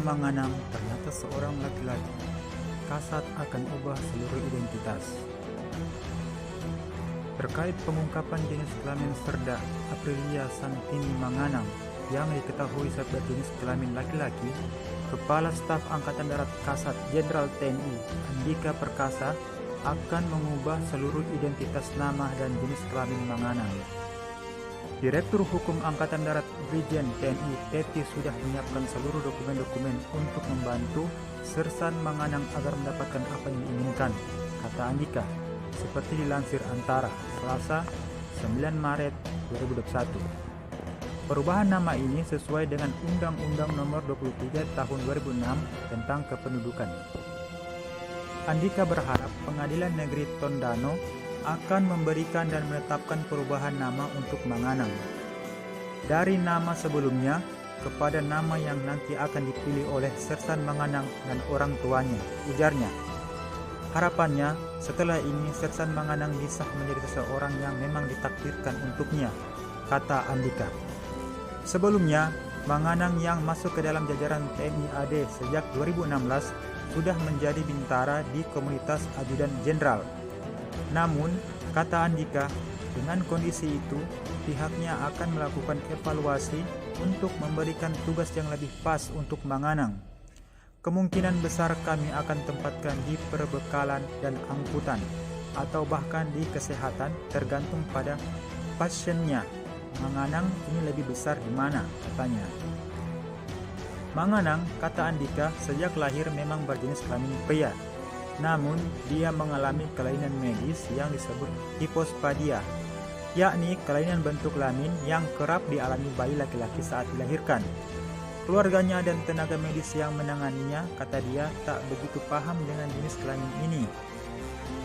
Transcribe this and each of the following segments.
Manganang ternyata seorang laki-laki, Kasat akan ubah seluruh identitas. Terkait pengungkapan jenis kelamin Serda Aprilia Santini Manganang yang diketahui sebagai jenis kelamin laki-laki, Kepala Staf Angkatan Darat Kasat Jenderal TNI Andika Perkasa akan mengubah seluruh identitas nama dan jenis kelamin Manganang. Direktur Hukum Angkatan Darat Brigjen TNI Teti sudah menyiapkan seluruh dokumen-dokumen untuk membantu Sersan Manganang agar mendapatkan apa yang diinginkan, kata Andika, seperti dilansir Antara, Selasa 9 Maret 2021. Perubahan nama ini sesuai dengan Undang-Undang Nomor 23 Tahun 2006 tentang Kependudukan. Andika berharap Pengadilan Negeri Tondano akan memberikan dan menetapkan perubahan nama untuk Manganang dari nama sebelumnya kepada nama yang nanti akan dipilih oleh Sersan Manganang dan orang tuanya, ujarnya. Harapannya setelah ini Sersan Manganang bisa menjadi seseorang yang memang ditakdirkan untuknya, kata Andika. Sebelumnya, Manganang yang masuk ke dalam jajaran TNI AD sejak 2016 sudah menjadi bintara di komunitas ajudan jenderal. Namun, kata Andika, dengan kondisi itu, pihaknya akan melakukan evaluasi untuk memberikan tugas yang lebih pas untuk Manganang. Kemungkinan besar kami akan tempatkan di perbekalan dan angkutan, atau bahkan di kesehatan tergantung pada pasiennya. Manganang ini lebih besar di mana, katanya. Manganang, kata Andika, sejak lahir memang berjenis kelamin pria. Namun, dia mengalami kelainan medis yang disebut hipospadia, yakni kelainan bentuk kelamin yang kerap dialami bayi laki-laki saat dilahirkan. Keluarganya dan tenaga medis yang menanganinya, kata dia, tak begitu paham dengan jenis kelamin ini.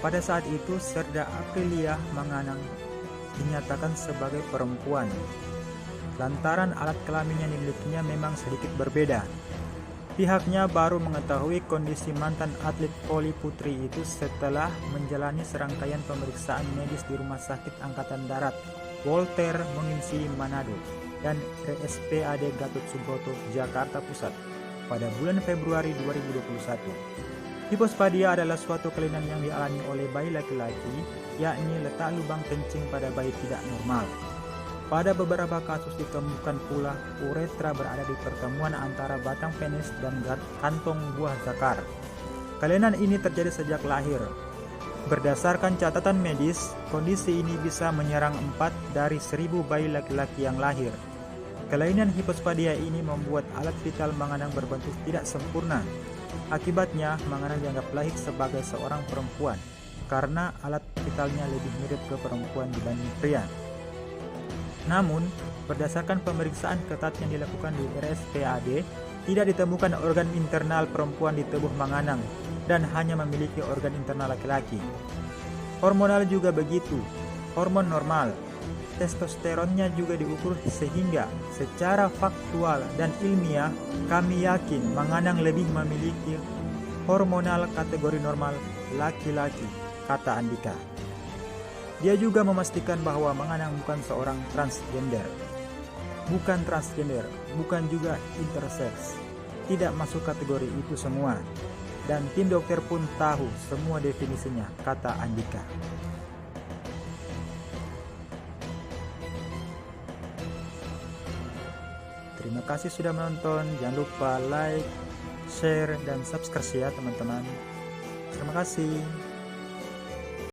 Pada saat itu, Serda Aprilia Manganang dinyatakan sebagai perempuan, lantaran alat kelamin yang dimilikinya memang sedikit berbeda. Pihaknya baru mengetahui kondisi mantan atlet voli putri itu setelah menjalani serangkaian pemeriksaan medis di Rumah Sakit Angkatan Darat Walter Monginsi Manado dan RSPAD Gatot Subroto Jakarta Pusat pada bulan Februari 2021. Hipospadia adalah suatu kelainan yang dialami oleh bayi laki-laki, yakni letak lubang kencing pada bayi tidak normal. Pada beberapa kasus ditemukan pula uretra berada di pertemuan antara batang penis dan kantong buah zakar. Kelainan ini terjadi sejak lahir. Berdasarkan catatan medis, kondisi ini bisa menyerang 4 dari 1000 bayi laki-laki yang lahir. Kelainan hipospadia ini membuat alat vital Manganang berbentuk tidak sempurna. Akibatnya, Manganang dianggap lahir sebagai seorang perempuan karena alat vitalnya lebih mirip ke perempuan dibanding pria. Namun, berdasarkan pemeriksaan ketat yang dilakukan di RSPAD, tidak ditemukan organ internal perempuan di tubuh Manganang dan hanya memiliki organ internal laki-laki. Hormonal juga begitu, hormon normal. Testosteronnya juga diukur sehingga secara faktual dan ilmiah kami yakin Manganang lebih memiliki hormonal kategori normal laki-laki, kata Andika. Dia juga memastikan bahwa Manganang bukan seorang transgender. Bukan transgender, bukan juga intersex. Tidak masuk kategori itu semua. Dan tim dokter pun tahu semua definisinya, kata Andika. Terima kasih sudah menonton. Jangan lupa like, share, dan subscribe ya teman-teman. Terima kasih.